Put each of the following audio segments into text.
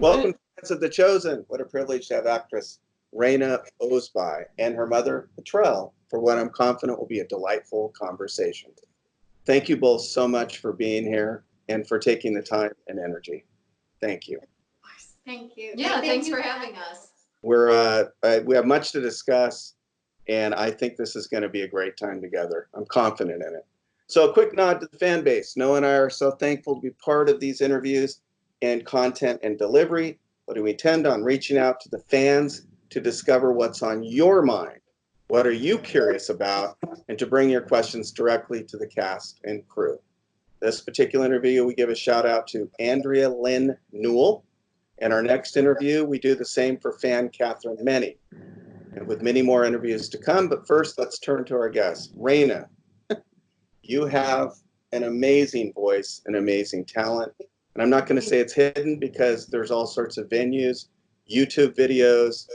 Welcome, fans of The Chosen. What a privilege to have actress Reina Ozbay and her mother, Petrell, for what I'm confident will be a delightful conversation. Thank you both so much for being here and for taking the time and energy. Thank you. Thank you. Yeah, thanks for having us. We have much to discuss, and I think this is going to be a great time together. I'm confident in it. So a quick nod to the fan base. Noah and I are so thankful to be part of these interviews and content and delivery, but we intend on reaching out to the fans to discover what's on your mind. What are you curious about? And to bring your questions directly to the cast and crew. This particular interview, we give a shout out to Andrea Lynn Newell. And our next interview, we do the same for fan Catherine Meny. And with many more interviews to come, but first let's turn to our guest. Reina, you have an amazing voice, an amazing talent. And I'm not going to say it's hidden because there's all sorts of venues, YouTube videos.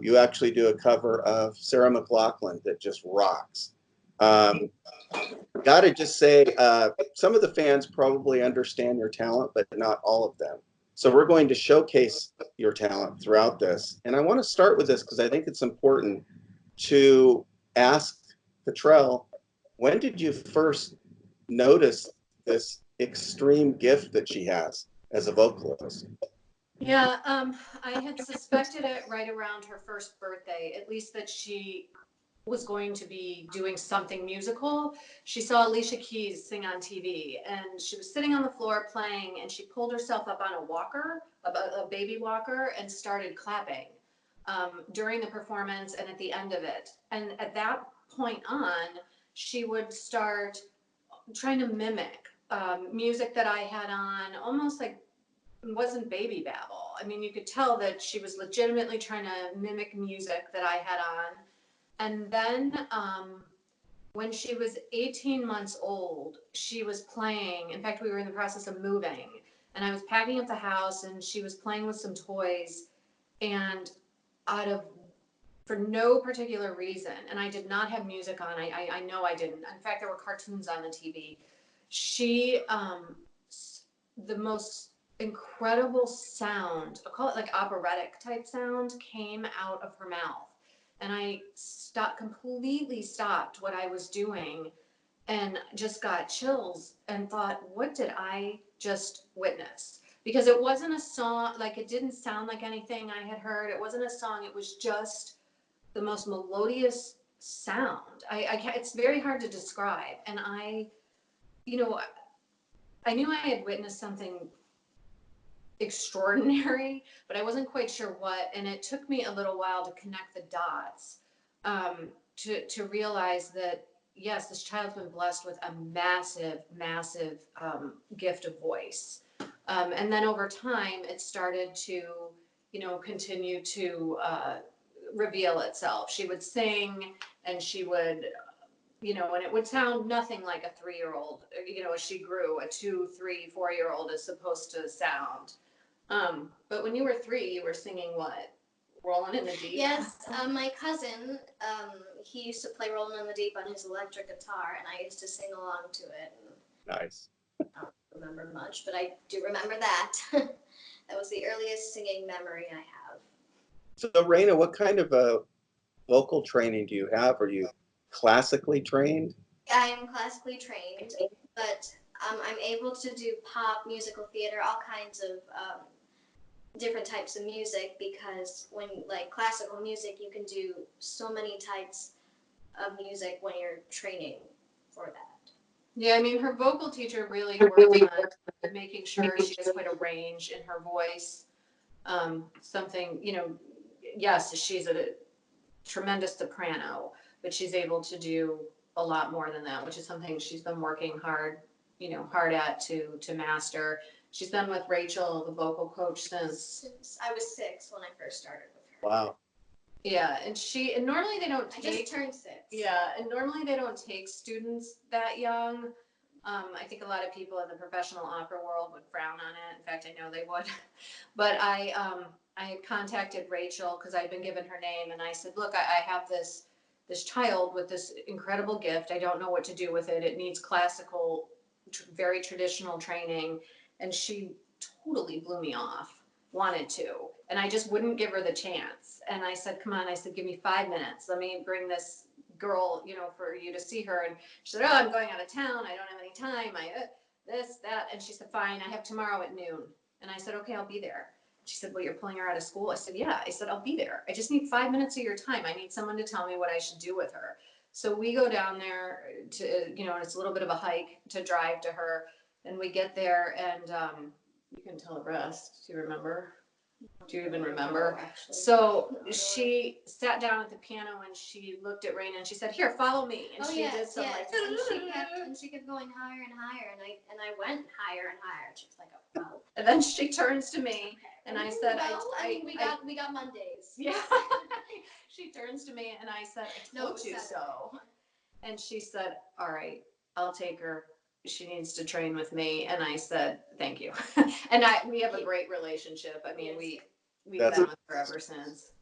You actually do a cover of Sarah McLachlan that just rocks. Got to just say, some of the fans probably understand your talent, but not all of them. So we're going to showcase your talent throughout this. And I want to start with this because I think it's important to ask Petrell, when did you first notice this extreme gift that she has as a vocalist? Yeah, I had suspected it right around her first birthday, at least that she was going to be doing something musical. She saw Alicia Keys sing on TV, and she was sitting on the floor playing, and she pulled herself up on a walker, a baby walker, and started clapping during the performance and at the end of it. And at that point on, she would start trying to mimic music that I had on, almost like it wasn't baby babble. I mean, you could tell that she was legitimately trying to mimic music that I had on. And then when she was 18 months old, she was playing. In fact, we were in the process of moving, and I was packing up the house, and she was playing with some toys. And for no particular reason, and I did not have music on. I know I didn't. In fact, there were cartoons on the TV. She, the most incredible sound, I'll call it like operatic type sound, came out of her mouth. And I completely stopped what I was doing and just got chills and thought, what did I just witness? Because it wasn't a song, like it didn't sound like anything I had heard. It wasn't a song. It was just the most melodious sound. It's very hard to describe. And I knew I had witnessed something extraordinary, but I wasn't quite sure what, and it took me a little while to connect the dots, to realize that yes, this child's been blessed with a massive gift of voice, and then over time it started to continue to reveal itself. She would sing, and she would and it would sound nothing like a 3-year-old, as she grew, a 2, 3, 4-year-old is supposed to sound. But when you were 3, you were singing what? Rolling in the Deep? Yes, my cousin, he used to play Rolling in the Deep on his electric guitar, and I used to sing along to it. Nice. I don't remember much, but I do remember that. That was the earliest singing memory I have. So, Reina, what kind of vocal training do you have? Are you classically trained? I am classically trained, but I'm able to do pop, musical theater, all kinds of different types of music, because when like classical music, you can do so many types of music when you're training for that. Yeah, I mean, her vocal teacher really worked on making sure she has quite a range in her voice. Yes, she's a tremendous soprano, but she's able to do a lot more than that, which is something she's been working hard at to master. She's been with Rachel, the vocal coach, since I was 6 when I first started with her. Wow. Yeah, and normally they don't take. I just turned 6. Yeah, and normally they don't take students that young. I think a lot of people in the professional opera world would frown on it. In fact, I know they would. But I had contacted Rachel because I'd been given her name, and I said, look, I have this child with this incredible gift. I don't know what to do with it. It needs classical, very traditional training. And she totally blew me off wanted to. And I just wouldn't give her the chance. And I said, come on, I said, give me 5 minutes. Let me bring this girl, you know, for you to see her. And she said, oh, I'm going out of town. I don't have any time. This, that. And she said, fine, I have tomorrow at noon. And I said, okay, I'll be there. She said, well, you're pulling her out of school? I said, yeah. I said, I'll be there. I just need 5 minutes of your time. I need someone to tell me what I should do with her. So we go down there to, you know, it's a little bit of a hike to drive to her. And we get there and you can tell the rest. Do you remember? Do you even remember? So she sat down at the piano and she looked at Reina and she said, here, follow me. And she did some like, and she kept going higher and higher, and I went higher and higher. She was like, oh, wow. And then she turns to me and I said, well, we got Mondays. Yeah. She turns to me and I said, I told you so. And she said, all right, I'll take her. She needs to train with me. And I said, thank you. And we have a great relationship. I mean, we've been with her ever since.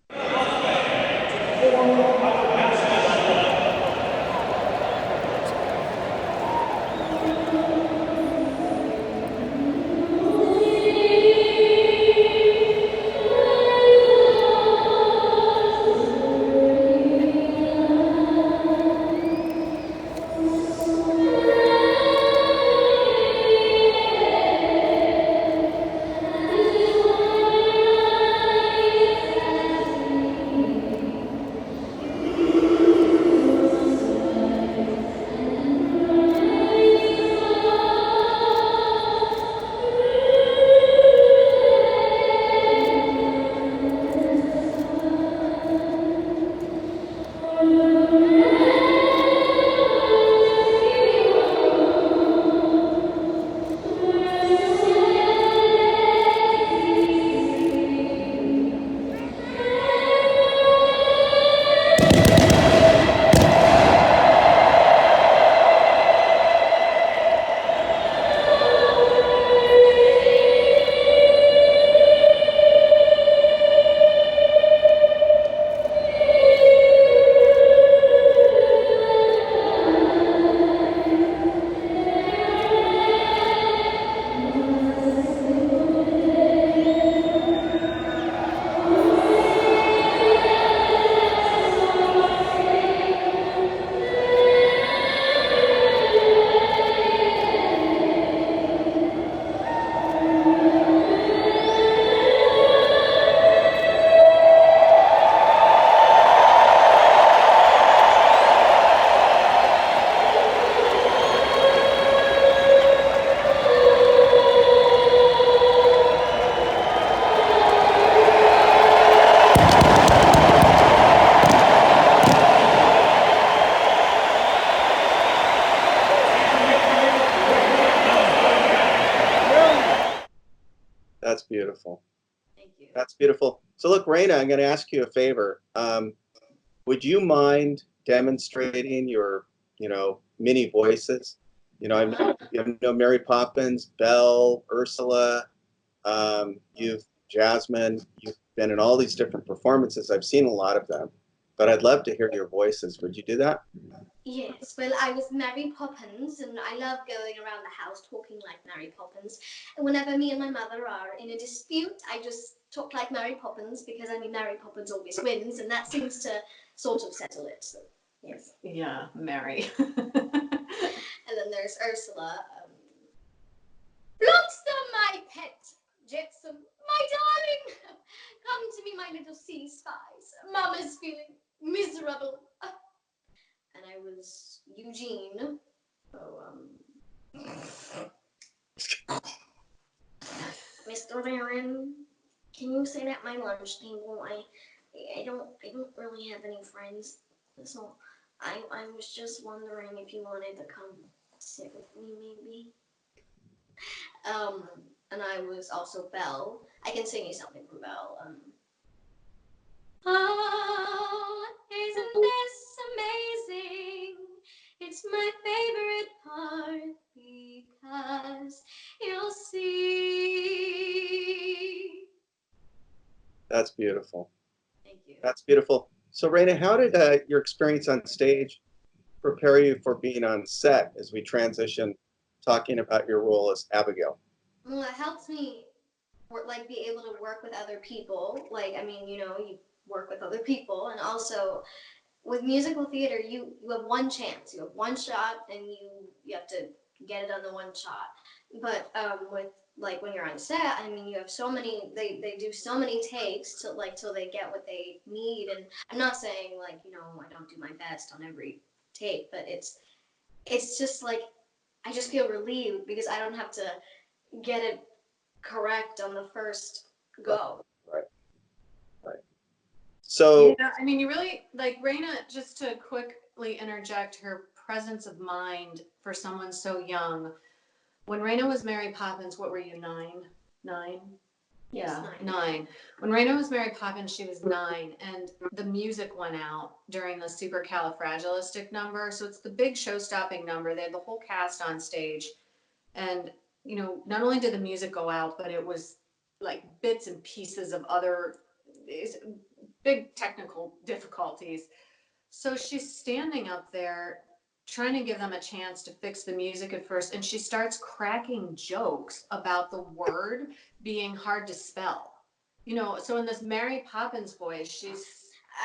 That's beautiful. Thank you. That's beautiful. So look, Reina, I'm going to ask you a favor. Would you mind demonstrating your, mini voices? I know Mary Poppins, Belle, Ursula, Jasmine, you've been in all these different performances. I've seen a lot of them, but I'd love to hear your voices. Would you do that? Yes, well, I was Mary Poppins, and I love going around the house talking like Mary Poppins. And whenever me and my mother are in a dispute, I just talk like Mary Poppins, because Mary Poppins always wins, and that seems to sort of settle it. So, yes. Yeah, Mary. And then there's Ursula. Bloxter, my pet, Jetsam, my darling, come to me, my little sea spice. Mama's feeling miserable. And I was Eugene. Mr. Darren, can you sit at my lunch table? I don't really have any friends, so I was just wondering if you wanted to come sit with me, maybe. And I was also Belle. I can sing you something from Belle. Oh, isn't this amazing? It's my favorite part, because you'll see. That's beautiful. Thank you. That's beautiful. So Reina, how did your experience on stage prepare you for being on set as we transition talking about your role as Abigail? Well, it helps me like be able to work with other people. Like, I mean, you work with other people, and also with musical theater, you have one chance, you have one shot, and you have to get it on the one shot. But with like when you're on set, I mean, you have so many. They do so many takes till till they get what they need. And I'm not saying like I don't do my best on every take, but it's just like I just feel relieved because I don't have to get it correct on the first go. Right. Right. So yeah, I mean, you really like Reina. Just to quickly interject, her presence of mind for someone so young. When Reina was Mary Poppins, what were you, 9? 9? Yes, Yeah, 9. When Reina was Mary Poppins, she was 9, and the music went out during the supercalifragilistic number. So it's the big show-stopping number. They had the whole cast on stage, and not only did the music go out, but it was like bits and pieces of other big technical difficulties. So she's standing up there trying to give them a chance to fix the music at first, and she starts cracking jokes about the word being hard to spell. So in this Mary Poppins voice,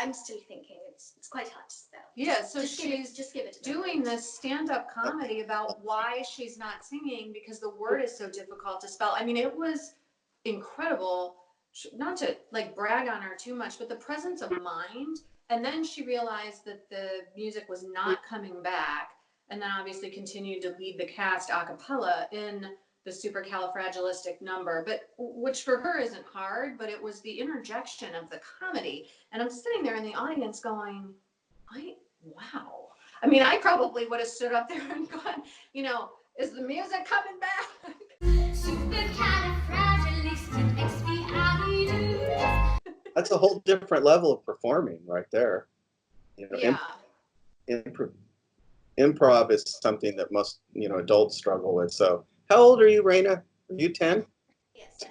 I'm still thinking it's quite hard to spell. Yeah, so just give it to doing this stand-up comedy about why she's not singing because the word is so difficult to spell. I mean, it was incredible. Not to like brag on her too much, but the presence of mind. And then she realized that the music was not coming back, and then obviously continued to lead the cast a cappella in the supercalifragilistic number, but which for her isn't hard, but it was the interjection of the comedy. And I'm sitting there in the audience going, wow. I mean, I probably would have stood up there and gone, is the music coming back? that's a whole different level of performing right there. Yeah. Improv is something that most adults struggle with. So how old are you, Reina? Are you 10? Yes,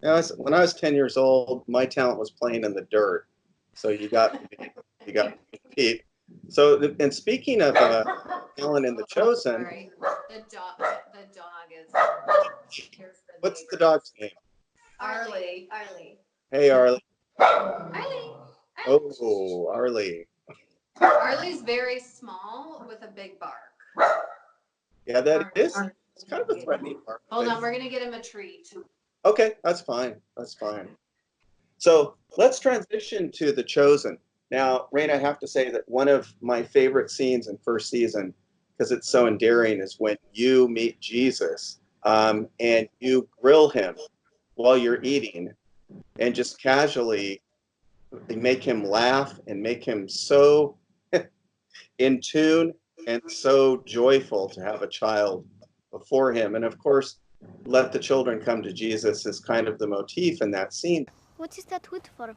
10. When I was 10 years old, my talent was playing in the dirt. So you got to compete. So, and speaking of Ellen in The Chosen, Sorry, the dog is here for what's the neighbors. dog's name? Arlie. Hey, Arlie. Arlie. Oh, Arlie. Arlie's very small with a big bark. Yeah, that is. It's kind of a threatening bark. Hold on, we're gonna get him a treat. Okay, that's fine. That's fine. So let's transition to The Chosen. Now, Rain, I have to say that one of my favorite scenes in first season, because it's so endearing, is when you meet Jesus and you grill him while you're eating and just casually make him laugh and make him so in tune and so joyful to have a child before him. And of course, let the children come to Jesus is kind of the motif in that scene. What is that wood for?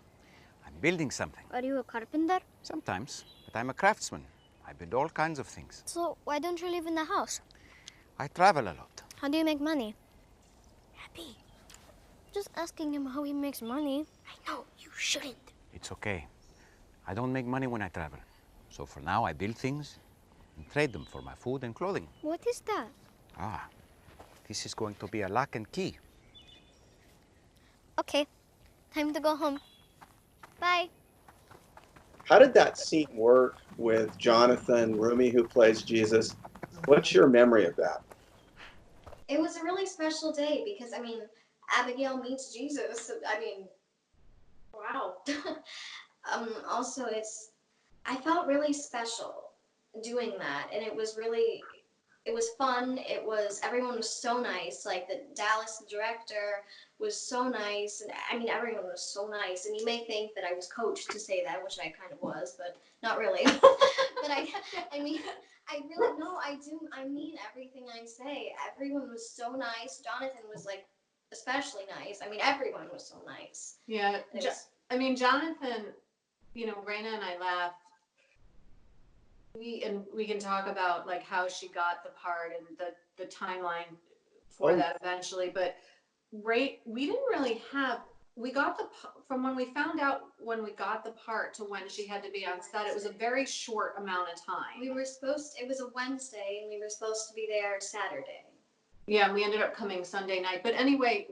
I'm building something. Are you a carpenter? Sometimes, but I'm a craftsman. I build all kinds of things. So why don't you live in the house? I travel a lot. How do you make money? Happy. Just asking him how he makes money. I know, you shouldn't. It's okay. I don't make money when I travel. So for now, I build things and trade them for my food and clothing. What is that? Ah, this is going to be a lock and key. Okay, time to go home. Bye. How did that scene work with Jonathan Rumi, who plays Jesus? What's your memory of that? It was a really special day because Abigail meets Jesus. I mean, wow. Also, I felt really special doing that, and it was fun. Everyone was so nice. Like the Dallas director was so nice, and everyone was so nice. And you may think that I was coached to say that, which I kind of was, but not really. But I really no, I do. I mean everything I say. Everyone was so nice. Jonathan was like especially nice. Everyone was so nice. Yeah, Jonathan, Raina and I laughed. We can talk about like how she got the part and the timeline for that eventually, but we didn't really have. We got from when we found out when we got the part to when she had to be on set. It was a very short amount of time. It was a Wednesday, and we were supposed to be there Saturday. Yeah, we ended up coming Sunday night. But anyway,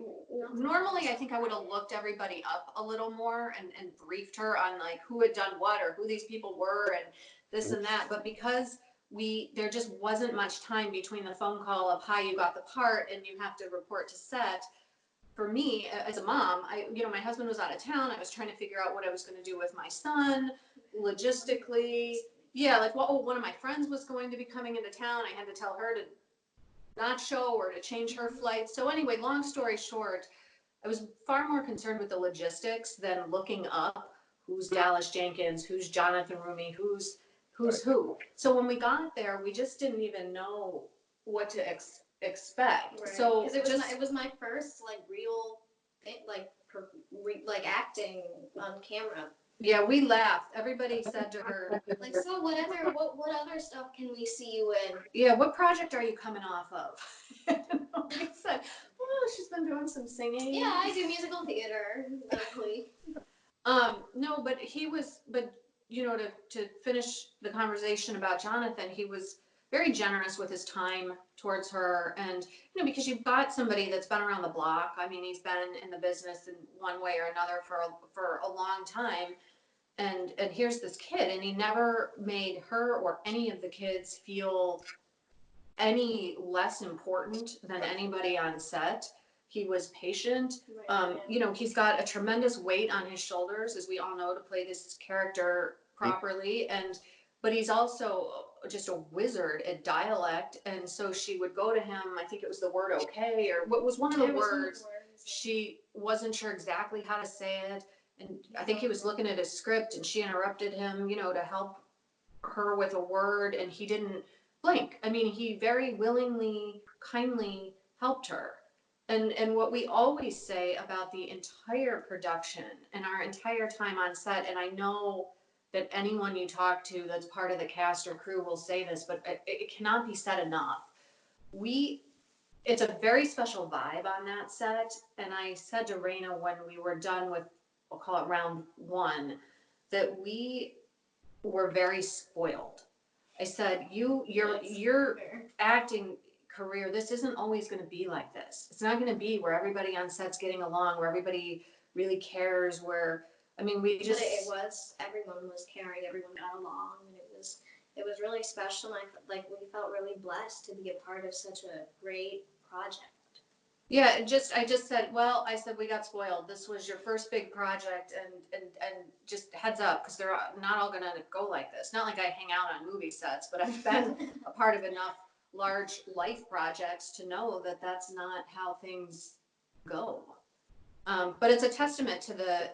normally I think I would have looked everybody up a little more and briefed her on like who had done what or who these people were and this and that. But because there just wasn't much time between the phone call of hi, you got the part and you have to report to set. For me as a mom, my husband was out of town. I was trying to figure out what I was going to do with my son logistically. Yeah, like, well, one of my friends was going to be coming into town. I had to tell her to not show or to change her flight. So anyway, long story short, I was far more concerned with the logistics than looking up who's Dallas Jenkins, who's Jonathan Rumi, who's who. So when we got there, we just didn't even know what to expect. Right. So because it was my first like real thing, like acting on camera. Yeah, we laughed. Everybody said to her, like, so what other stuff can we see you in? Yeah, what project are you coming off of? We said, well, she's been doing some singing. Yeah, I do musical theater, luckily. No, but to finish the conversation about Jonathan, he was very generous with his time towards her. And, because you've got somebody that's been around the block. I mean, he's been in the business in one way or another for a long time. And here's this kid, and he never made her or any of the kids feel any less important than anybody on set. He was patient. He's got a tremendous weight on his shoulders, as we all know, to play this character properly. But he's also just a wizard at dialect. And so she would go to him, I think it was the word okay, or what was one of the words. She wasn't sure exactly how to say it. And I think he was looking at his script and she interrupted him, to help her with a word, and he didn't blink. I mean, he very willingly, kindly helped her. And what we always say about the entire production and our entire time on set, and I know that anyone you talk to that's part of the cast or crew will say this, but it cannot be said enough. It's a very special vibe on that set. And I said to Reina when we were done with, we'll call it round one, that we were very spoiled. I said, your acting career, this isn't always going to be like this. It's not going to be where everybody on set's getting along, where everybody really cares, But it was, everyone was caring, everyone got along, and it was really special. And we felt really blessed to be a part of such a great project. Yeah, I just said, we got spoiled. This was your first big project, and just heads up, because they're not all gonna go like this. Not like I hang out on movie sets, but I've been a part of enough large life projects to know that that's not how things go. But it's a testament to the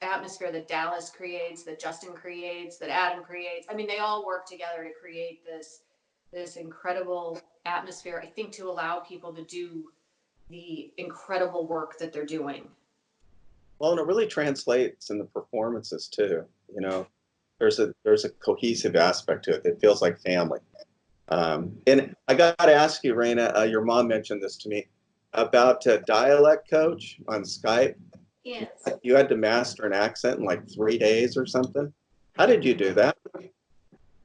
atmosphere that Dallas creates, that Justin creates, that Adam creates. I mean, they all work together to create this incredible atmosphere, I think, to allow people to do the incredible work that they're doing. Well, and it really translates in the performances too. There's a cohesive aspect to it that feels like family. And I got to ask you, Reina, your mom mentioned this to me about a dialect coach on Skype. Yes. You had to master an accent in like 3 days or something. How did you do that?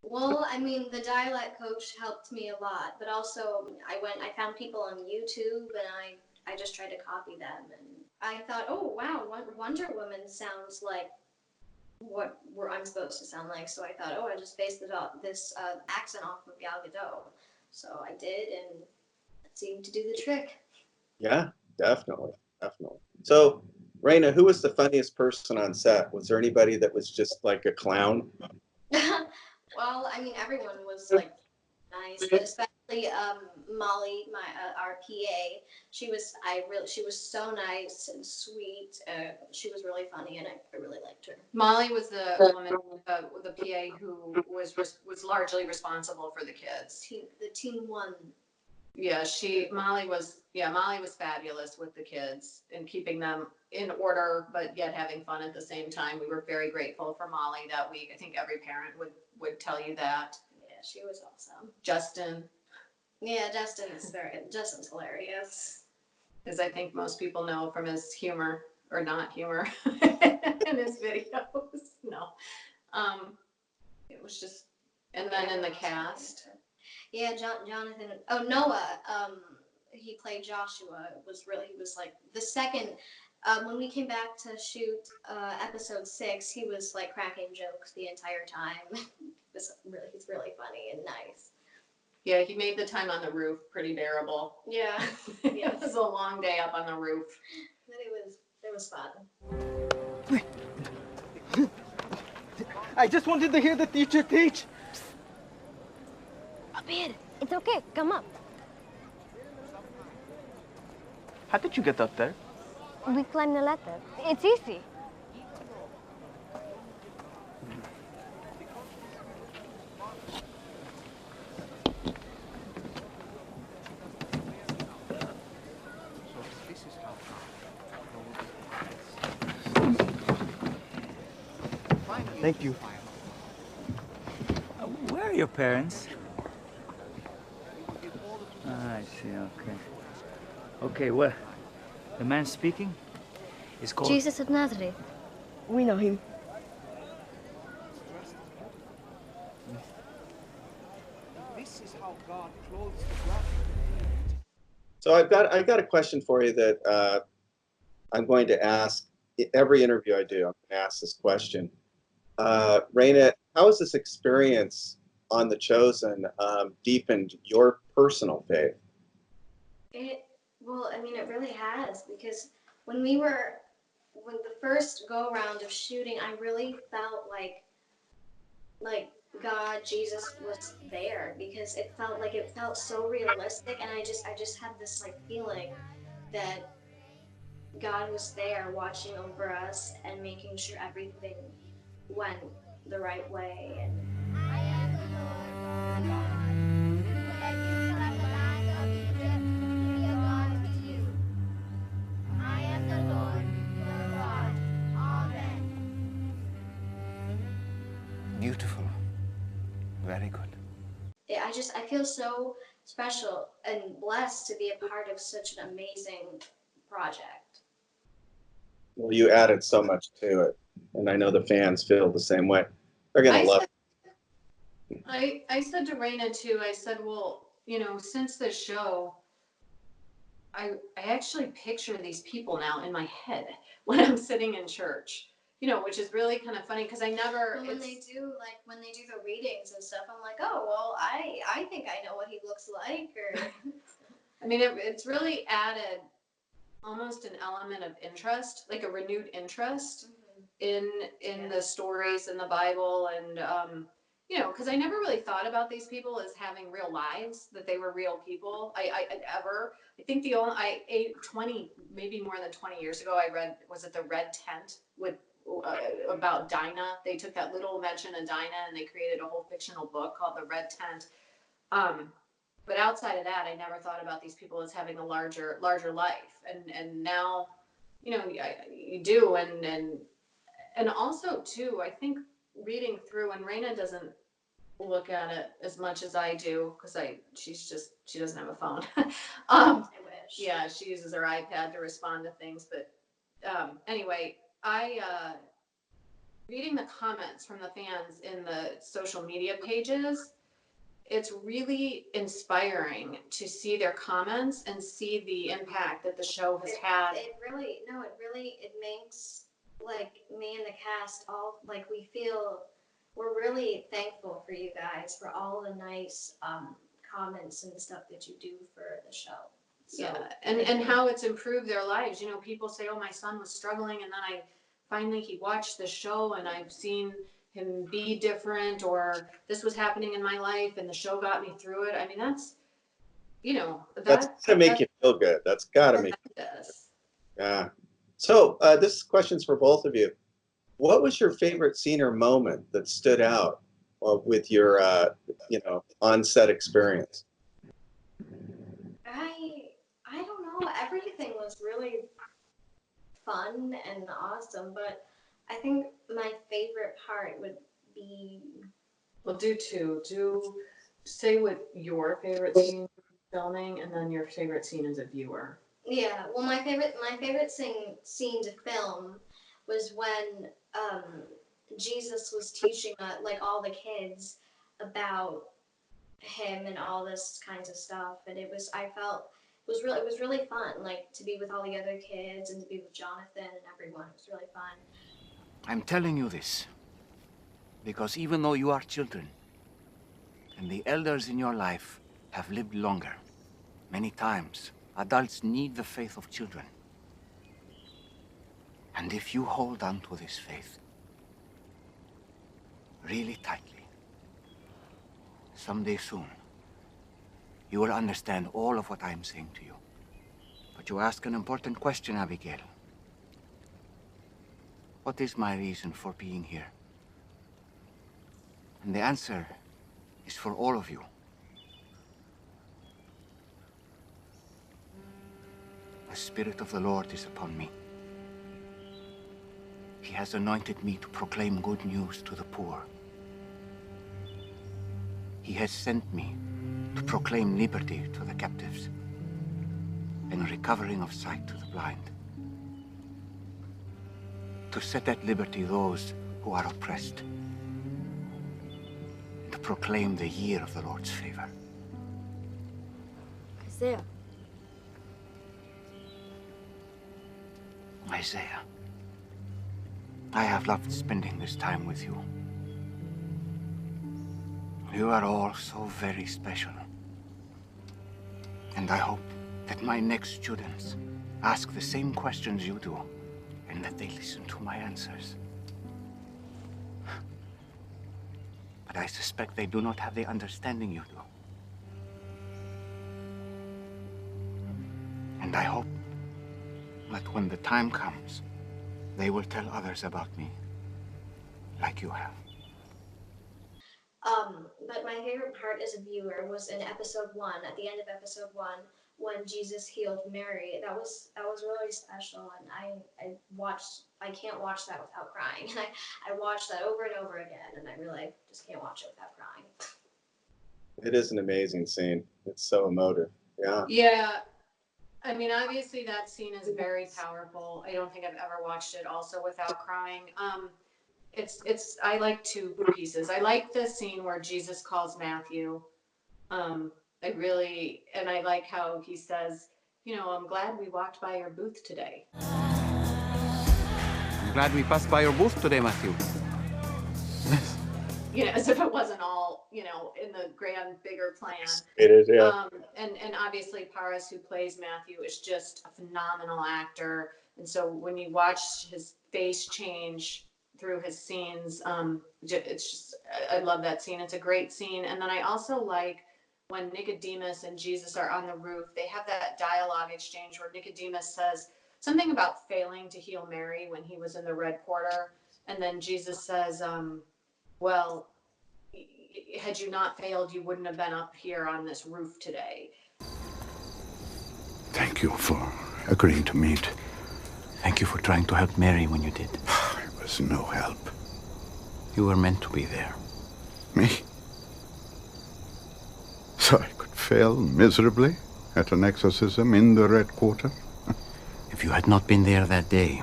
Well, I mean, the dialect coach helped me a lot, but also I found people on YouTube, and I just tried to copy them, and I thought, oh wow, Wonder Woman sounds like what I'm supposed to sound like. So I thought, I just based this accent off of Gal Gadot. So I did, and it seemed to do the trick. Yeah, definitely. So, Reina, who was the funniest person on set? Was there anybody that was just like a clown? Well, I mean, everyone was like nice, but especially Molly, our PA. She was so nice and sweet. She was really funny, and I really liked her. Molly was the woman, the PA who was largely responsible for the kids. The team won. Yeah, Molly was fabulous with the kids and keeping them in order, but yet having fun at the same time. We were very grateful for Molly that week. I think every parent would tell you that. Yeah, she was awesome. Justin. Yeah, Justin's hilarious. As I think most people know from his humor, or not humor, in his videos. No. It was just, and then in the cast. Yeah, Jonathan. Oh, Noah. He played Joshua. He was like the second. When we came back to shoot episode 6, he was like cracking jokes the entire time. He's really funny and nice. Yeah, he made the time on the roof pretty bearable. Yeah. It was a long day up on the roof. But it was fun. I just wanted to hear the teacher teach. Up here. It's okay. Come up. How did you get up there? We climb the ladder. It's easy. Thank you. Where are your parents? Ah, I see, okay. Okay, well, the man speaking is called... Jesus of Nazareth. We know him. This is how God clothes the ground. So I've got a question for you that I'm going to ask every interview I do. I'm going to ask this question. Reina, how has this experience on The Chosen deepened your personal faith? Well, I mean, it really has, because when the first go around of shooting, I really felt like God, Jesus was there, because it felt so realistic, and I just had this like feeling that God was there watching over us and making sure everything went the right way. And Beautiful. Very good. yeah, I feel so special and blessed to be a part of such an amazing project. Well, you added so much to it, and I know the fans feel the same way. They're going to love it. I said to Reina too, I said, well, since this show, I actually picture these people now in my head when I'm sitting in church, which is really kind of funny, because I never. Well, when they do the readings and stuff, I'm like, oh well, I think I know what he looks like. Or I mean, it's really added almost an element of interest, like a renewed interest in the stories in the Bible, and because I never really thought about these people as having real lives, that they were real people. I think maybe more than 20 years ago, I read, was it The Red Tent, with about Dinah? They took that little mention of Dinah and they created a whole fictional book called The Red Tent. But outside of that, I never thought about these people as having a larger life, and now, you do, and also too, I think reading through, and Reina doesn't look at it as much as I do, because she doesn't have a phone. I wish. Yeah, she uses her iPad to respond to things, but anyway, I reading the comments from the fans in the social media pages, it's really inspiring to see their comments and see the impact that the show has had. It really makes like me and the cast all like we're really thankful for you guys for all the nice comments and stuff that you do for the show. So, yeah, and how it's improved their lives. People say, oh, my son was struggling, and then he watched the show, and I've seen him be different, or this was happening in my life and the show got me through it. I mean, that's gotta make you feel good. That's gotta make you feel good. Yeah. So this question's for both of you. What was your favorite scene or moment that stood out with your on-set experience? I don't know. Everything was really fun and awesome, but I think my favorite part would be. Well, do say what your favorite scene filming, and then your favorite scene as a viewer. Yeah, well, my favorite scene to film was when Jesus was teaching like all the kids about him and all this kinds of stuff. And I felt it was really fun, like to be with all the other kids and to be with Jonathan and everyone. It was really fun. I'm telling you this because even though you are children and the elders in your life have lived longer, many times adults need the faith of children. And if you hold on to this faith really tightly, someday soon, you will understand all of what I'm saying to you. But you ask an important question, Abigail. What is my reason for being here? And the answer is for all of you. The Spirit of the Lord is upon me. He has anointed me to proclaim good news to the poor. He has sent me to proclaim liberty to the captives and recovering of sight to the blind. To set at liberty those who are oppressed. And to proclaim the year of the Lord's favor. Isaiah. Isaiah, I have loved spending this time with you. You are all so very special. And I hope that my next students ask the same questions you do, and that they listen to my answers. But I suspect they do not have the understanding you do. And I hope that when the time comes, they will tell others about me, like you have. But my favorite part as a viewer was in episode 1, at the end of episode 1, when Jesus healed Mary. That was really special, and I can't watch that without crying. And I watched that over and over again, and I really just can't watch it without crying. It is an amazing scene. It's so emotive. Yeah. Yeah. I mean, obviously that scene is very powerful. I don't think I've ever watched it also without crying. I like two pieces. I like the scene where Jesus calls Matthew. I like how he says, I'm glad we walked by your booth today. I'm glad we passed by your booth today, Matthew. As if it wasn't all, in the grand, bigger plan. It is, yeah. And obviously Paris, who plays Matthew, is just a phenomenal actor. And so when you watch his face change through his scenes, it's just, I love that scene. It's a great scene. And then I also like when Nicodemus and Jesus are on the roof, they have that dialogue exchange where Nicodemus says something about failing to heal Mary when he was in the Red Quarter. And then Jesus says, well, had you not failed, you wouldn't have been up here on this roof today. Thank you for agreeing to meet. Thank you for trying to help Mary when you did. It was no help. You were meant to be there. Me? So I could fail miserably at an exorcism in the Red Quarter? If you had not been there that day,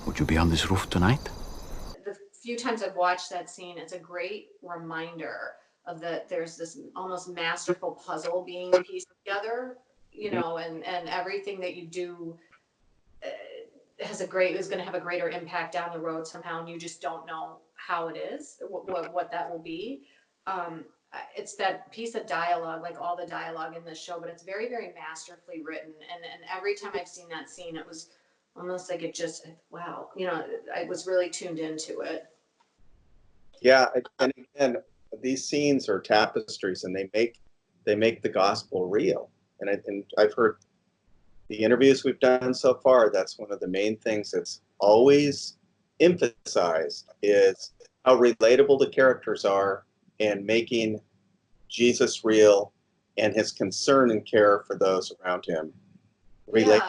would you be on this roof tonight? The few times I've watched that scene, it's a great reminder of there's this almost masterful puzzle being pieced together, and everything that you do is going to have a greater impact down the road somehow, and you just don't know how it is, what that will be. It's that piece of dialogue, like all the dialogue in this show, but it's very, very masterfully written. And every time I've seen that scene, it was almost like it just, wow, I was really tuned into it. Yeah, and again, these scenes are tapestries, and they make the gospel real. And I've heard the interviews we've done so far. That's one of the main things that's always emphasized is how relatable the characters are, and making Jesus real, and his concern and care for those around him real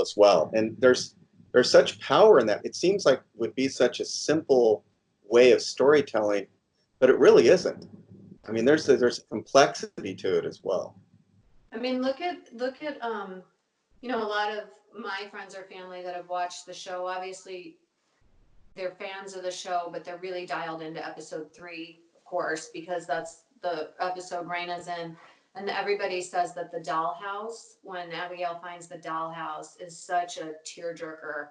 as well. And there's such power in that. It seems like it would be such a simple way of storytelling, but it really isn't. I mean, there's a complexity to it as well. I mean, look at a lot of my friends or family that have watched the show. Obviously, they're fans of the show, but they're really dialed into episode 3, of course, because that's the episode Reina's in, and everybody says that the dollhouse, when Abigail finds the dollhouse, is such a tearjerker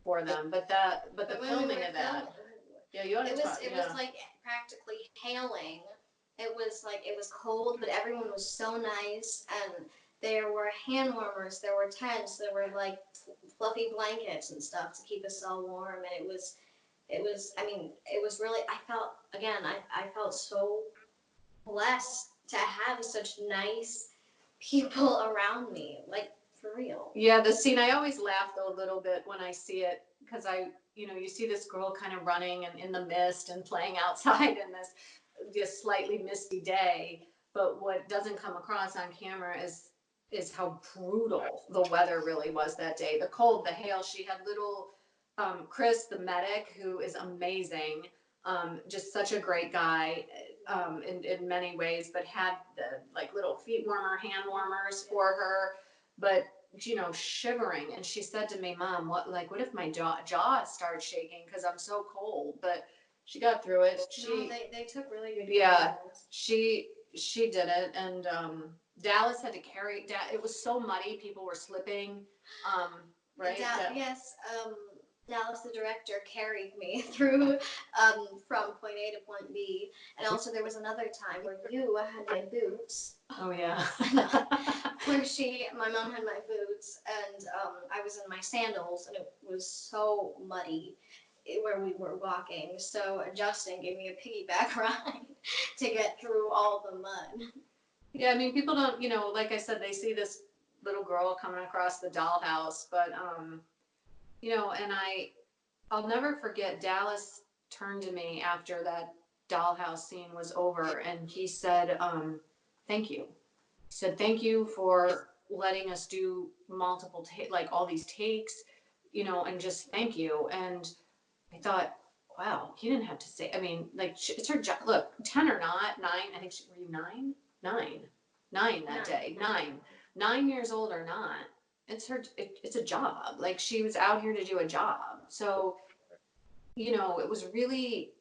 for them. But the But when we filming were of that, filming, yeah, you want to talk? it was like practically hailing. It was cold, but everyone was so nice, and there were hand warmers, there were tents, there were like fluffy blankets and stuff to keep us all warm, and it was I mean, it was really, I felt so blessed to have such nice people around me, like for real. Yeah, the scene, I always laugh though a little bit when I see it, because you see this girl kind of running and in the mist and playing outside in this slightly misty day, but what doesn't come across on camera is how brutal the weather really was that day. The cold, the hail. She had little Chris, the medic, who is amazing, just such a great guy in many ways, but had the like little feet warmer, hand warmers for her, but shivering. And she said to me, Mom, what if my jaw starts shaking because I'm so cold? But she got through it. They took really good care Yeah, of us. she did it, and Dallas had to carry. It was so muddy, people were slipping. Right? Yes, Dallas, the director, carried me through from point A to point B, and also there was another time where you had my boots. Oh yeah. Where my mom had my boots, and I was in my sandals, and it was so muddy where we were walking. So Justin gave me a piggyback ride to get through all the mud. Yeah, I mean, people don't, like I said, they see this little girl coming across the dollhouse, but and I'll never forget, Dallas turned to me after that dollhouse scene was over, and he said, thank you. He said, thank you for letting us do multiple, like all these takes, and just thank you. And I thought, wow, he didn't have to say, I mean, like, it's her job. Look, 10 or not, 9, I think were you 9? 9 that day, 9 years old or not. It's a job. Like, she was out here to do a job. So, it was really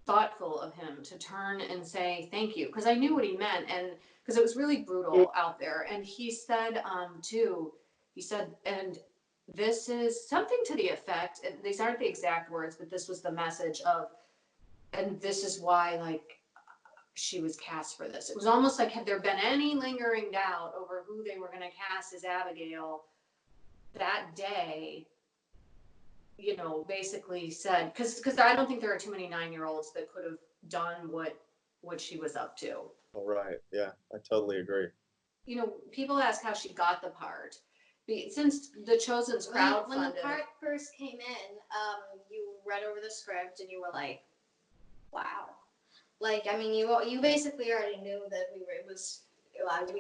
thoughtful of him to turn and say thank you, because I knew what he meant, and because it was really brutal out there. And he said too, and this is something to the effect, and these aren't the exact words, but this was the message of, and this is why, like, she was cast for this. It was almost like, had there been any lingering doubt over who they were going to cast as Abigail that day, basically said, because I don't think there are too many 9-year-olds that could have done what she was up to. All right. Yeah, I totally agree. People ask how she got the part. Since The Chosen's crowdfunded. When the part first came in, you read over the script and you were like, wow. Like, I mean, you basically already knew that we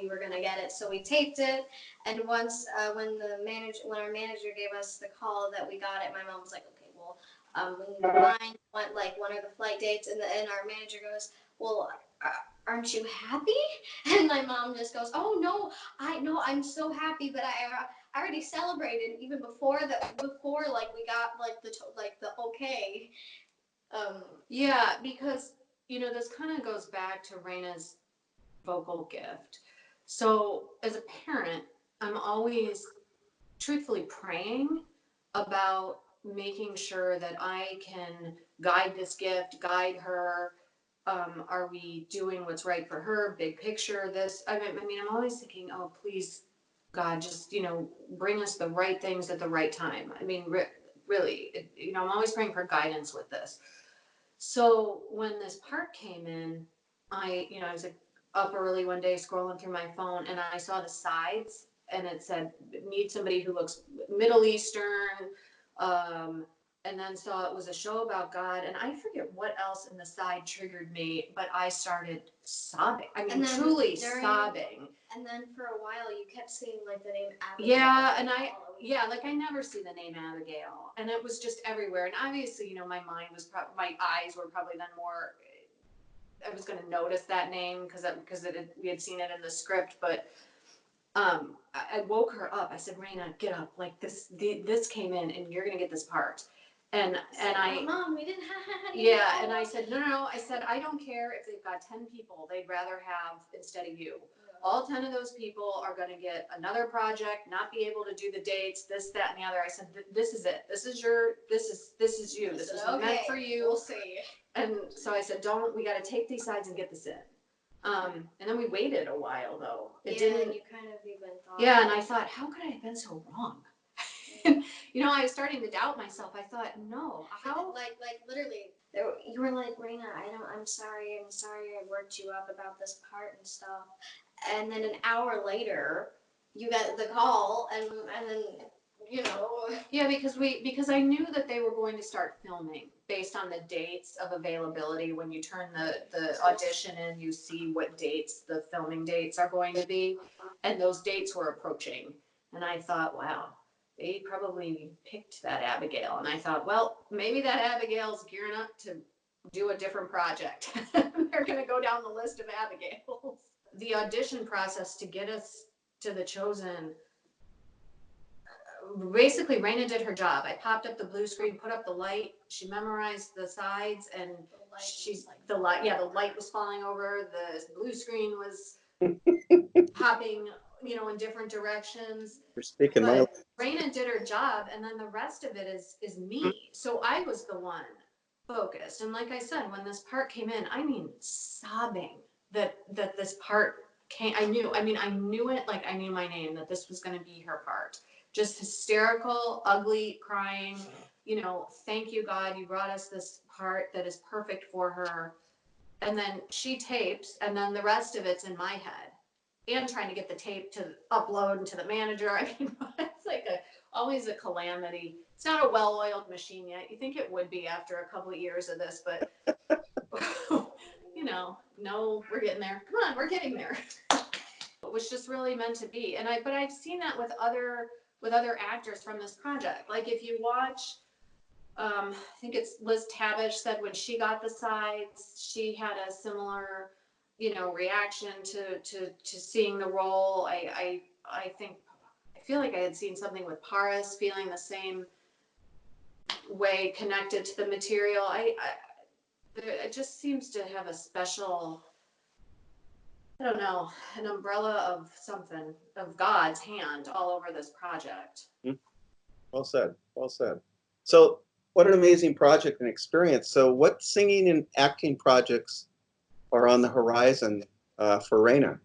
were gonna get it, so we taped it. And once when our manager gave us the call that we got it, my mom was like, okay, well, we need to find one of the flight dates, and our manager goes, well, aren't you happy? And my mom just goes, oh no, I'm so happy, but I already celebrated even before like we got like the okay. Yeah, because this kind of goes back to Reina's vocal gift. So as a parent, I'm always truthfully praying about making sure that I can guide this gift, guide her. Are we doing what's right for her? Big picture, this. I mean, I'm always thinking, oh, please, God, just, bring us the right things at the right time. I mean, really, I'm always praying for guidance with this. So when this part came in, I was like up early one day scrolling through my phone, and I saw the sides, and it said, need somebody who looks Middle Eastern, and then saw it was a show about God, and I forget what else in the side triggered me, but I started sobbing. I mean, truly sobbing. And then for a while, you kept seeing like the name Abigail. Yeah, and I never see the name Abigail, and it was just everywhere. And obviously, my mind was my eyes were probably then more. I was going to notice that name because we had seen it in the script, but I woke her up. I said, Reina, get up! Like this came in, and you're going to get this part. And I, Mom, we didn't have. yeah, and I said, no. I said, I don't care if they've got 10 people they'd rather have instead of you. All 10 of those people are going to get another project, not be able to do the dates, this, that, and the other. I said, this is it. This is you. This is meant for you. We'll see. And so I said, we got to take these sides and get this in. And then we waited a while, though. You kind of even thought. Yeah, and I thought, how could I have been so wrong? You know, I was starting to doubt myself. I thought, no, how? Like literally, you were like, Reina, I'm sorry, I worked you up about this part and stuff. And then an hour later, you got the call, and then, you know. Yeah, because I knew that they were going to start filming based on the dates of availability. When you turn the audition in, you see what dates the filming dates are going to be, and those dates were approaching. And I thought, wow, they probably picked that Abigail. And I thought, well, maybe that Abigail's gearing up to do a different project. They're going to go down the list of Abigails. The audition process to get us to The Chosen, basically Reina did her job. I popped up the blue screen, put up the light, she memorized the sides, and the light was falling over, the blue screen was popping, you know, in different directions. You're speaking my. Reina did her job, and then the rest of it is me. So I was the one focused. And like I said, when this part came in, I mean, sobbing that this part came. I knew it like I knew my name, that this was going to be her part. Just hysterical, ugly, crying, you know, thank you, God, you brought us this part that is perfect for her. And then she tapes, and then the rest of it's in my head. And trying to get the tape to upload into the manager. I mean, it's like always a calamity. It's not a well-oiled machine yet. You think it would be after a couple of years of this, but you know, no, we're getting there. Come on, we're getting there. It was just really meant to be. But I've seen that with other actors from this project. Like if you watch, I think it's Liz Tabish said when she got the sides, she had a similar, you know, reaction to seeing the role. I feel like I had seen something with Paris feeling the same way connected to the material. It just seems to have a special, I don't know, an umbrella of something, of God's hand all over this project. Well said. Well said. So what an amazing project and experience. So what singing and acting projects are on the horizon for Reina?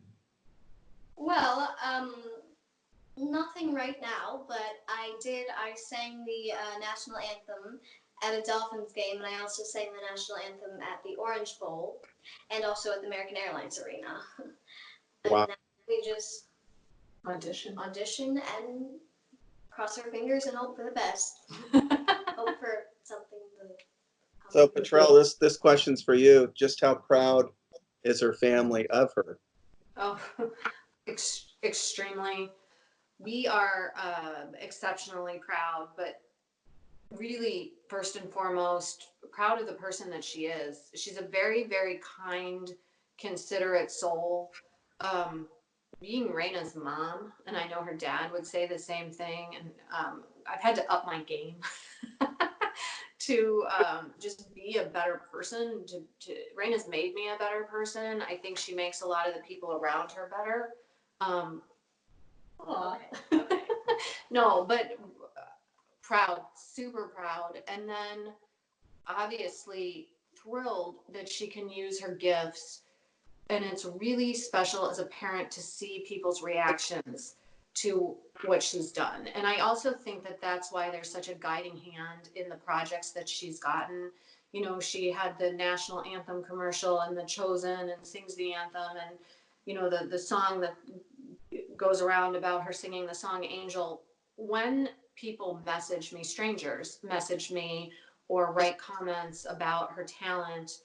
Well, nothing right now, but I sang the national anthem at a Dolphins game, and I also sang the national anthem at the Orange Bowl, and also at the American Airlines Arena. Wow. And we just Audition and cross our fingers and hope for the best. Hope for something good. So Petrell, this question's for you. Just how proud is her family of her? Oh, extremely. We are exceptionally proud, but really, first and foremost, proud of the person that she is. She's a very, very kind, considerate soul. Being Reina's mom, and I know her dad would say the same thing, and I've had to up my game to just be a better person. Reina's made me a better person. I think she makes a lot of the people around her better. Okay. No, but proud, super proud. And then obviously thrilled that she can use her gifts. And it's really special as a parent to see people's reactions to what she's done. And I also think that that's why there's such a guiding hand in the projects that she's gotten. You know, she had the national anthem commercial and The Chosen and sings the anthem, and, you know, the song that goes around about her singing the song Angel. When people message me, strangers message me or write comments about her talent,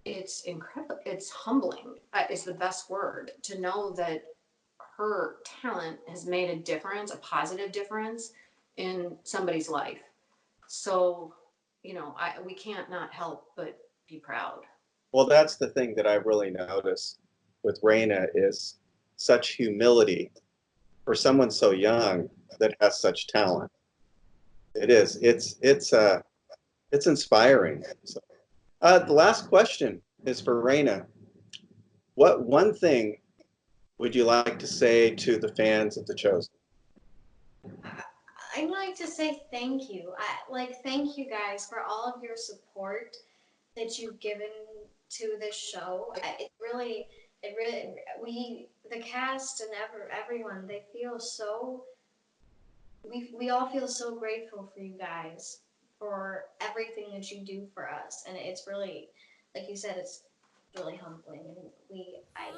it's incredible. It's humbling. It's the best word to know that her talent has made a difference, a positive difference in somebody's life. So, you know, we can't not help but be proud. Well, that's the thing that I really notice with Reina is such humility for someone so young that has such talent. It is. It's inspiring. So, the last question is for Reina. What one thing would you like to say to the fans of The Chosen? I'd like to say thank you. Thank you guys for all of your support that you've given to this show. The cast and everyone, they feel so. We all feel so grateful for you guys for everything that you do for us, and it's really, like you said, it's really humbling, and I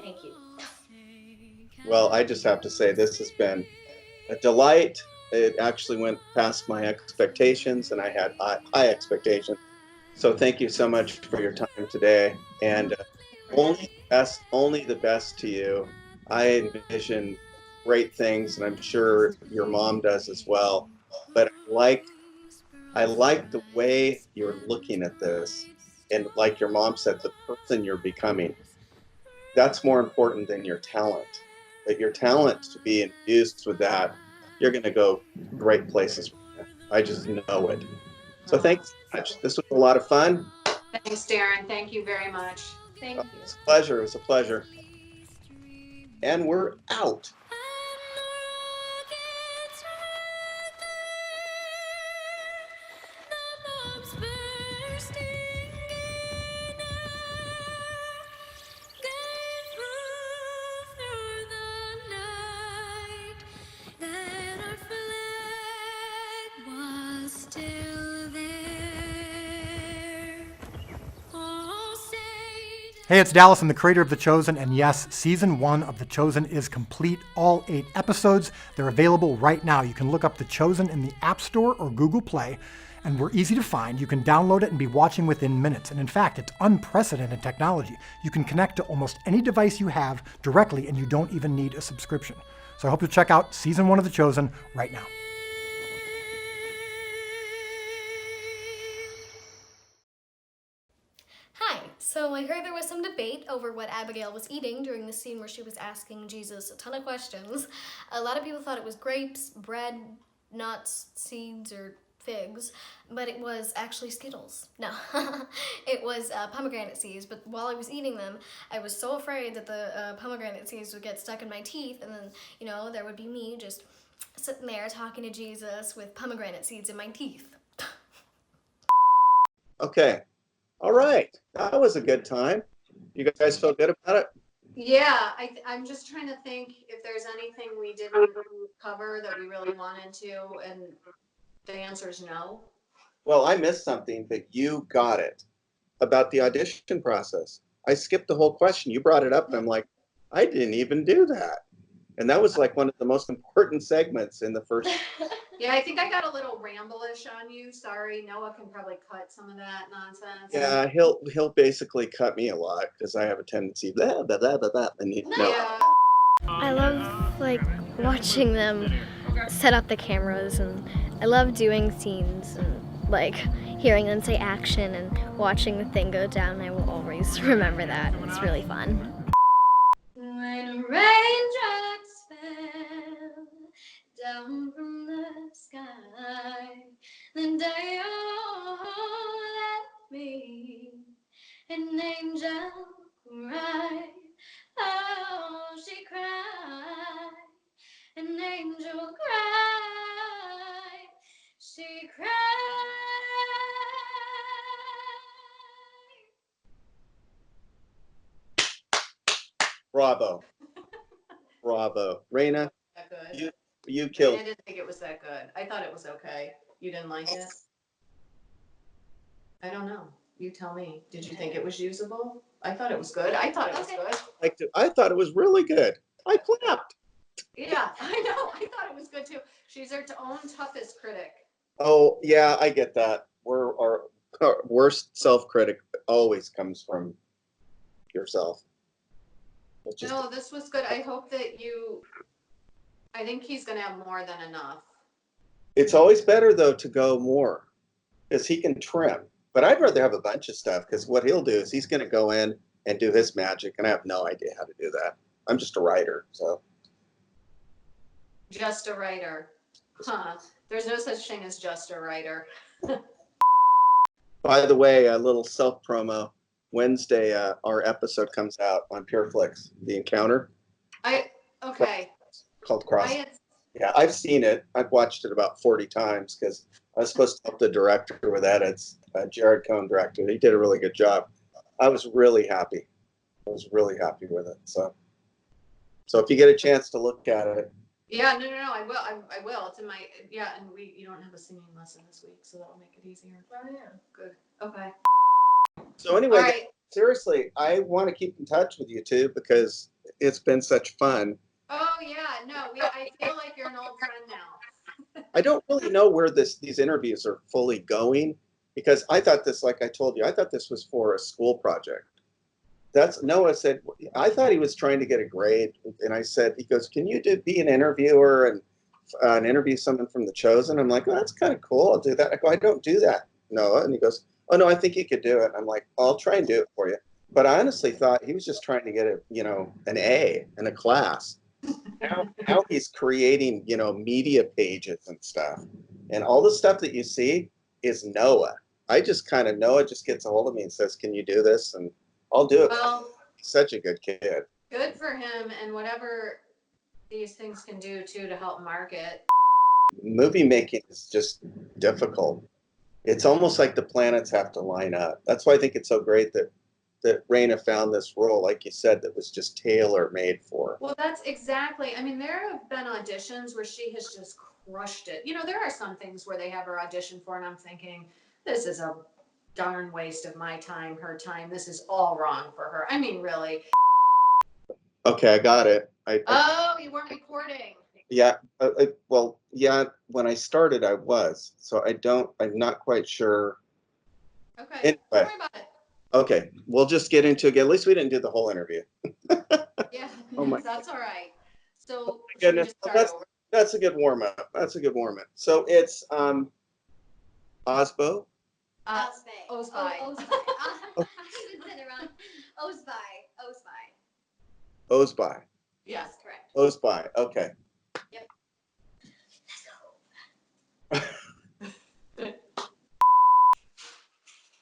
thank you. Well, I just have to say this has been a delight. It actually went past my expectations, and I had high expectations. So thank you so much for your time today, and only the best to you. I envision great things, and I'm sure your mom does as well. But I like the way you're looking at this, and like your mom said, the person you're becoming. That's more important than your talent. But your talent to be infused with that, you're going to go great places. I just know it. So thanks so much. This was a lot of fun. Thanks, Darren. Thank you very much. Thank you. It was a pleasure. It was a pleasure. And we're out. Hey, it's Dallas. I'm the creator of The Chosen, and yes, season 1 of The Chosen is complete. All 8 episodes, they're available right now. You can look up The Chosen in the App Store or Google Play, and we're easy to find. You can download it and be watching within minutes. And in fact, it's unprecedented technology. You can connect to almost any device you have directly, and you don't even need a subscription. So I hope you'll check out season 1 of The Chosen right now. Hi, so I heard there was some debate over what Abigail was eating during the scene where she was asking Jesus a ton of questions. A lot of people thought it was grapes, bread, nuts, seeds, or figs, but it was actually Skittles. No, it was pomegranate seeds, but while I was eating them, I was so afraid that the pomegranate seeds would get stuck in my teeth, and then, there would be me just sitting there talking to Jesus with pomegranate seeds in my teeth. Okay. All right. That was a good time. You guys feel good about it? Yeah, I'm just trying to think if there's anything we didn't cover that we really wanted to, and the answer is no. Well, I missed something, but you got it about the audition process. I skipped the whole question. You brought it up, and I'm like, I didn't even do that. And that was like one of the most important segments in the first. Yeah, I think I got a little ramble-ish on you. Sorry, Noah can probably cut some of that nonsense. Yeah, he'll basically cut me a lot because I have a tendency blah blah blah blah blah. And Yeah. I love watching them set up the cameras, and I love doing scenes and hearing them say action and watching the thing go down. I will always remember that. It's really fun. When raindrops fell down from the sky, the day let me an angel cried. Oh, she cried. An angel cried. She cried. Bravo, bravo, Reina, That good? you killed. I didn't think it was that good. I thought it was okay. You didn't like it? I don't know. You tell me. Did you think it was usable? I thought it was good. I thought it was good. I thought it was really good. I clapped. Yeah, I know. I thought it was good too. She's her own toughest critic. Oh yeah, I get that. Our worst self-critic always comes from yourself. No, this was good. I hope that I think he's going to have more than enough. It's always better though to go more because he can trim. But I'd rather have a bunch of stuff because what he'll do is he's going to go in and do his magic, and I have no idea how to do that. I'm just a writer, so. Just a writer. There's no such thing as just a writer. By the way, a little self promo. Wednesday, our episode comes out on PureFlix The Encounter. Okay. Called Cross. Yeah, I've seen it. I've watched it about 40 times because I was supposed to help the director with edits. Jared Cohn directed. He did a really good job. I was really happy. I was really happy with it. So if you get a chance to look at it. Yeah, no, I will. I will. It's in my, and you don't have a singing lesson this week, so that'll make it easier. Oh, yeah. Good. Okay. So anyway, right. Seriously, I want to keep in touch with you too because it's been such fun. Oh, yeah. No, I feel like you're an old friend now. I don't really know where these interviews are fully going because I thought this, like I told you, I thought this was for a school project. Noah said, I thought he was trying to get a grade. And I said, he goes, can you be an interviewer and interview someone from The Chosen? I'm like, oh, that's kind of cool. I'll do that. I go, I don't do that, Noah. And he goes, oh, no, I think you could do it. I'm like, I'll try and do it for you. But I honestly thought he was just trying to get an A in a class. Now he's creating, media pages and stuff. And all the stuff that you see is Noah. Noah just gets a hold of me and says, can you do this? And I'll do it. Well, he's such a good kid. Good for him, and whatever these things can do too to help market. Movie making is just difficult. It's almost like the planets have to line up. That's why I think it's so great that Reina found this role, like you said, that was just tailor-made for her. Well, that's exactly. I mean, there have been auditions where she has just crushed it. There are some things where they have her audition for, and I'm thinking, this is a darn waste of my time, her time. This is all wrong for her. I mean, really. Okay, I got it. Oh, you weren't recording. Yeah. Yeah. When I started, I was. So I'm not quite sure. Okay. Anyway. Don't worry about it. Okay. We'll just get into it again. At least we didn't do the whole interview. Yeah. Oh that's all right. So goodness. over? That's a good warm up. So it's Ozbay. Ozbay. Ozbay. Ozbay. Yes, correct. Ozbay. Okay. Yep.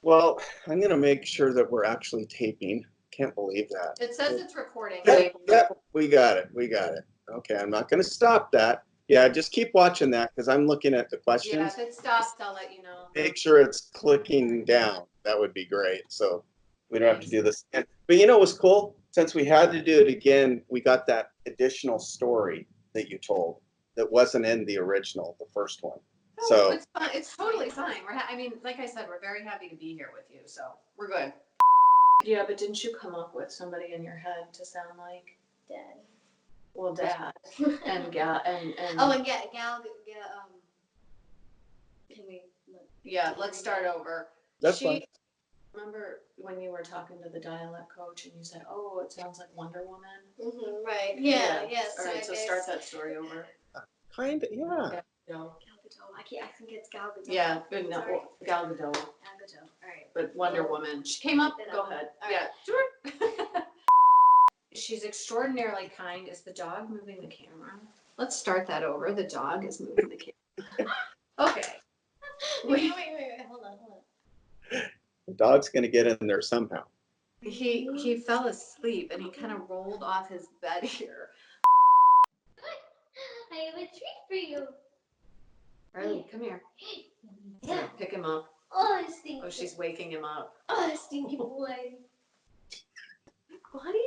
Well, I'm going to make sure that we're actually taping. Can't believe that. It says it's recording. Yeah, we got it. Okay, I'm not going to stop that. Yeah, just keep watching that because I'm looking at the questions. Yeah, if it stops, I'll let you know. Make sure it's clicking down. That would be great. So we don't have to do this again. But you know what's cool? Since we had to do it again, we got that additional story that you told that wasn't in the original, the first one. No, So it's fine. It's totally fine. Like I said, we're very happy to be here with you. So we're good. Yeah, but didn't you come up with somebody in your head to sound like Dad? Well, Dad and Gal and Oh, and Gal. Can we? Yeah, let's start over. that's fine. Remember when you were talking to the dialect coach and you said, "Oh, it sounds like Wonder Woman." Mm-hmm, right. Yeah. Yes. All right. So start that story over. Kind of. Yeah. No. I think it's Gal Gadot. Yeah. Good. No. Sorry. Gal Gadot. Gal Gadot. All right. But Wonder Woman. She came up. Go ahead. All Yeah. Sure. She's extraordinarily kind. Is the dog moving the camera? Let's start that over. The dog is moving the camera. Okay. Wait. Hold on. The dog's going to get in there somehow. He fell asleep and he kind of rolled off his bed here. I have a treat for you. Riley, come here. Yeah. Pick him up. Oh, stinky. Oh, she's waking him up. Oh, stinky boy. Buddy.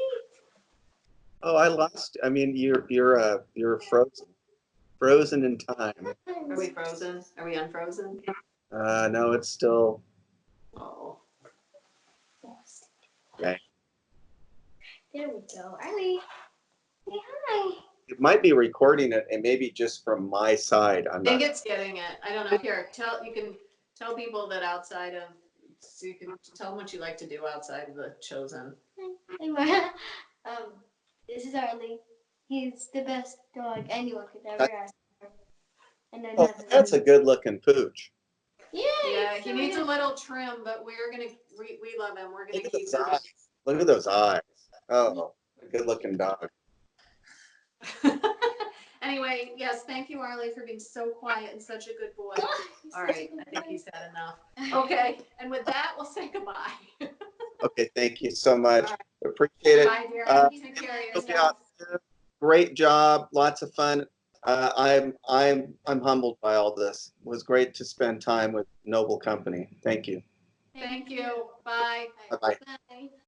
Oh, I lost. I mean, you're frozen in time. Are we frozen? Are we unfrozen? No, it's still. Oh. Okay. There we go. Riley. Say hi. It might be recording it, and maybe just from my side. I think it's getting it. I don't know. Here, you can tell people that outside of, so you can tell them what you like to do outside of The Chosen. This is Arlie. He's the best dog anyone could ever ask for. And then That's a good-looking pooch. Yeah, he needs a little trim, but we love him. We're gonna keep him. Look at those eyes. Oh, a good-looking dog. Anyway, yes, thank you, Arlie, for being so quiet and such a good boy. All right, I think he's had enough. Okay, and with that, we'll say goodbye. Okay, thank you so much. Appreciate it. Bye, Darren. Take care of yourself. Great job, lots of fun. I'm humbled by all this. It was great to spend time with noble company. Thank you. Thank you. Bye. Bye-bye. Bye.